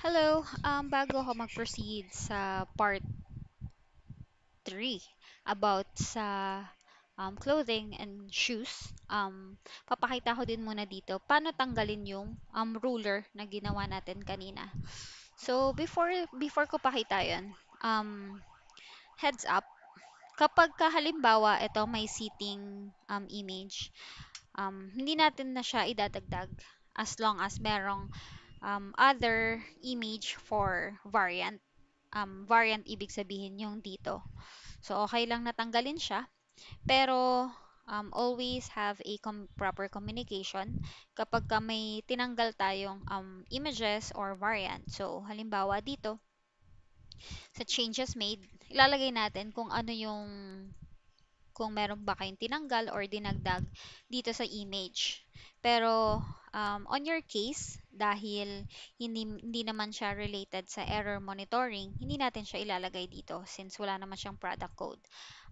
Hello, bago ako mag-proceed sa part 3 about sa clothing and shoes, papakita ko din muna dito paano tanggalin yung ruler na ginawa natin kanina. So, before ko pakita yun, heads up, kapag halimbawa ito may seating image, hindi natin na siya idadagdag as long as merong other image for variant. Variant ibig sabihin yung dito. So, okay lang natanggalin siya, pero always have a proper communication kapag ka may tinanggal tayong images or variant. So, halimbawa dito, sa changes made, ilalagay natin kung ano yung kung meron ba kayong tinanggal or dinagdag dito sa image. Pero on your case, dahil hindi naman siya related sa error monitoring, hindi natin siya ilalagay dito since wala naman siyang product code.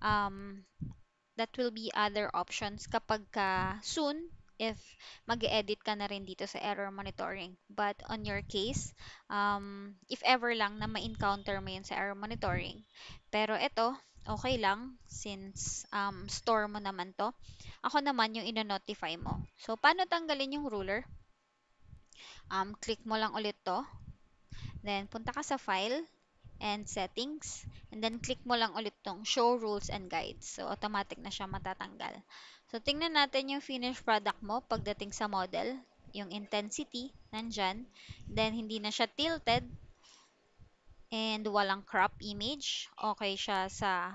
Um, that will be other options kapag soon if mag-edit ka na rin dito sa error monitoring. But on your case, if ever lang na ma-encounter mo yun sa error monitoring, pero ito, okay lang since store mo naman to. Ako naman yung ino-notify mo. So, paano tanggalin yung ruler? Click mo lang ulit to. Then, punta ka sa file and settings. And then, click mo lang ulit tong show rules and guides. So, automatic na siya matatanggal. So, tingnan natin yung finished product mo pagdating sa model. Yung intensity, nandyan. Then, hindi na siya tilted and walang crop image. Okay siya sa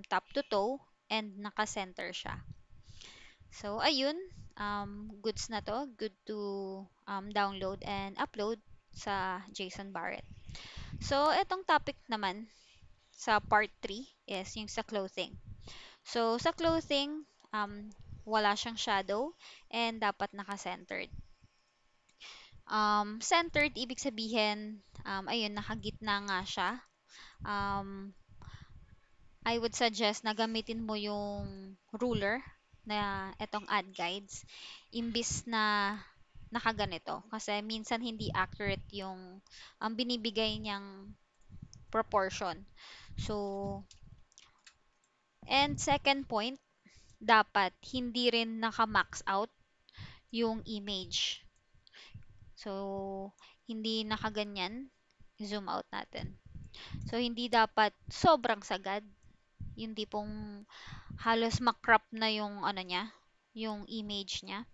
top to toe and naka-center siya. So, ayun. Goods na to. Good to download and upload sa JSON Barrett. So, etong topic naman sa part 3 is yung sa clothing. So, sa clothing, wala siyang shadow and dapat naka-centered. Centered, ibig sabihin, ayun, nakagitna nga siya. Um, I would suggest na gamitin mo yung ruler na etong add guides imbis na nakaganito. Kasi minsan hindi accurate yung binibigay niyang proportion. So, and second point, dapat hindi rin naka-max out yung image. So, hindi nakaganyan. Zoom out natin. So, hindi dapat sobrang sagad. Yung tipong halos makrop na yung ano niya, yung image niya.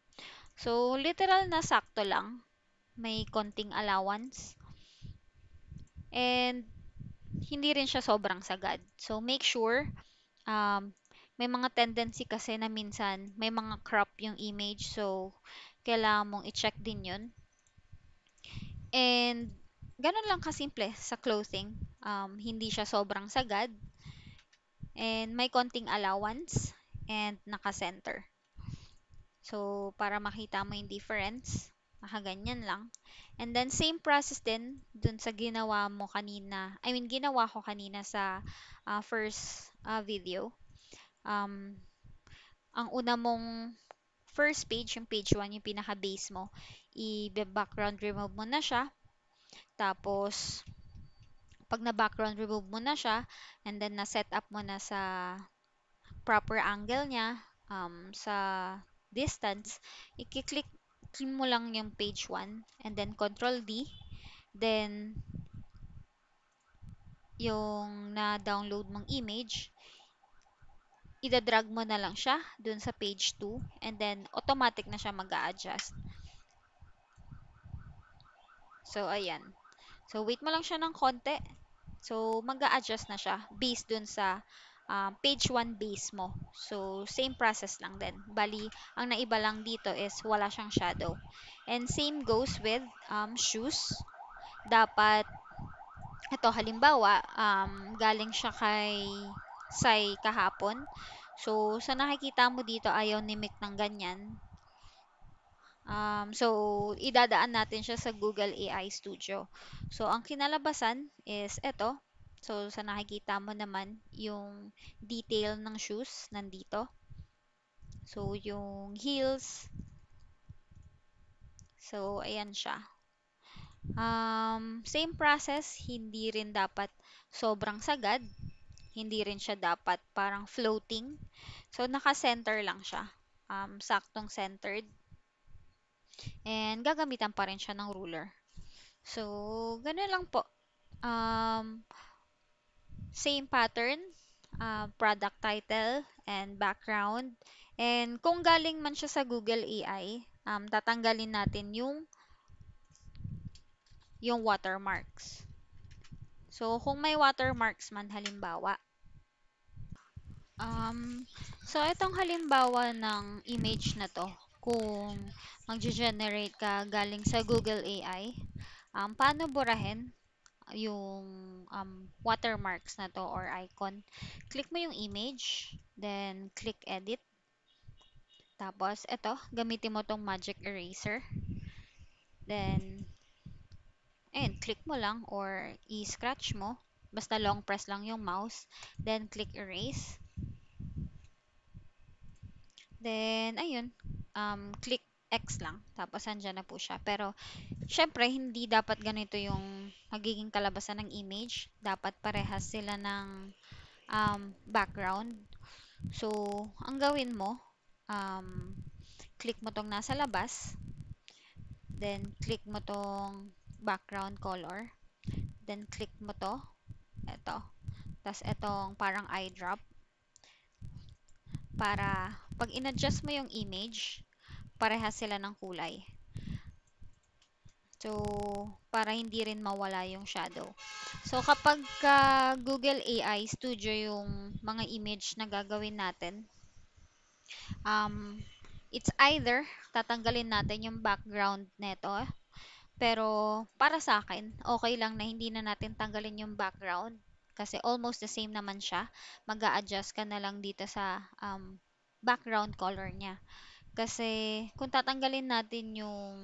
So, literal na sakto lang. May konting allowance. And, hindi rin siya sobrang sagad. So, make sure may mga tendency kasi na minsan may mga crop yung image so kailangan mong i-check din yun. And ganun lang kasimple sa clothing. Hindi siya sobrang sagad and may konting allowance and naka-center. So para makita mo yung difference, nakaganyan lang. And then same process din dun sa ginawa mo kanina. I mean ginawa ko kanina sa first video. Um, ang una mong first page, yung page 1, yung pinaka-base mo, i-background remove mo na siya. Tapos, pag na-background remove mo na siya, and then na-set up mo na sa proper angle niya, sa distance, i-click mo lang yung page 1, and then Control D, then yung na-download mong image, ida-drag mo na lang siya dun sa page 2, and then automatic na siya mag-a-adjust. So, ayan. So, wait mo lang siya ng konti. So, mag-a-adjust na siya based dun sa page 1 base mo. So, same process lang din. Bali, ang naiba lang dito is wala siyang shadow. And same goes with shoes. Dapat, ito halimbawa, galing siya kay Sai kahapon. So, sa nakikita mo dito, ayaw ni Mick ng ganyan. So, idadaan natin siya sa Google AI Studio. So, ang kinalabasan is ito. So, sa nakikita mo naman, yung detail ng shoes nandito. So, yung heels. So, ayan siya. Same process, hindi rin dapat sobrang sagad, hindi rin siya dapat parang floating. So, naka-center lang siya. Saktong centered. And gagamitan pa rin siya ng ruler. So, ganun lang po. Um, Same pattern, product title and background. And kung galing man siya sa Google AI, tatanggalin natin yung watermarks. So, kung may watermarks man halimbawa, um, so itong halimbawa ng image na to, kung mag-generate ka galing sa Google AI, paano burahin yung watermarks na to or icon? Click mo yung image, then click edit. Tapos, ito, gamitin mo tong magic eraser. Then, ayun, click mo lang or i-scratch mo. Basta long press lang yung mouse. Then, click erase. Then, ayun, click X lang. Tapos, andyan na po siya. Pero, syempre, hindi dapat ganito yung magiging kalabasan ng image. Dapat parehas sila ng background. So, ang gawin mo, click mo tong nasa labas. Then, click mo tong background color. Then, click mo to. Ito. Tapos, itong parang eyedrop. Para, pag in-adjust mo yung image, parehas sila ng kulay. So, para hindi rin mawala yung shadow. So, kapag Google AI Studio yung mga image na gagawin natin, um, it's either tatanggalin natin yung background neto, pero para sa akin, okay lang na hindi na natin tanggalin yung background kasi almost the same naman siya. Mag-a-adjust ka na lang dito sa background color niya. Kasi kung tatanggalin natin yung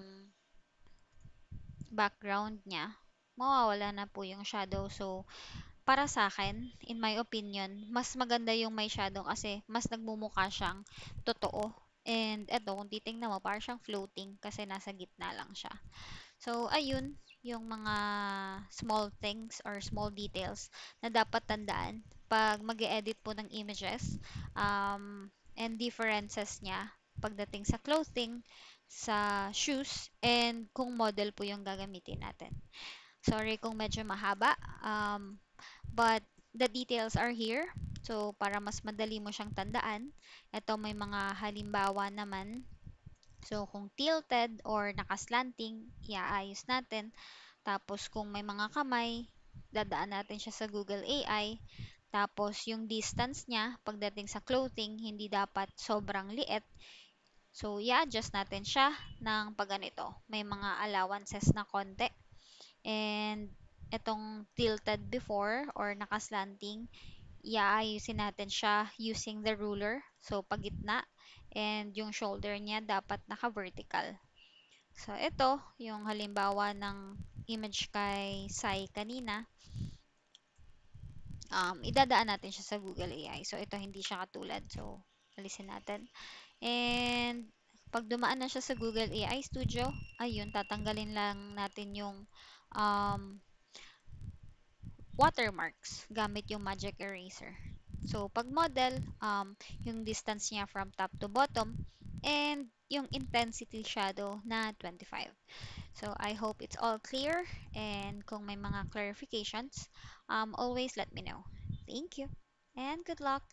background niya, mawawala na po yung shadow. So, para sa akin, in my opinion, mas maganda yung may shadow kasi mas nagmumukha siyang totoo. And eto, kung titingnan mo, parang siyang floating kasi nasa gitna lang siya. So, ayun, yung mga small things or small details na dapat tandaan pag mag edit po ng images, and differences niya pagdating sa clothing, sa shoes, and kung model po yung gagamitin natin. Sorry kung medyo mahaba, but the details are here. So, para mas madali mo siyang tandaan, ito may mga halimbawa naman. So, kung tilted or nakaslanting, iaayos natin. Tapos, kung may mga kamay, dadaan natin siya sa Google AI. Tapos, yung distance niya, pagdating sa clothing, hindi dapat sobrang liit. So, i-adjust natin siya ng pagganito. May mga allowances na konti. And, itong tilted before or nakaslanting, iaayusin natin siya using the ruler. So, pagitna. And yung shoulder niya dapat naka-vertical. So, ito, yung halimbawa ng image kay Sai kanina. Idadaan natin siya sa Google AI. So, ito hindi siya katulad. So, alisin natin. And, pag dumaan na siya sa Google AI Studio, ayun, tatanggalin lang natin yung um, watermarks gamit yung magic eraser. So, pag model, yung distance niya from top to bottom, and yung intensity shadow na 25. So, I hope it's all clear, and kung may mga clarifications, always let me know. Thank you, and good luck!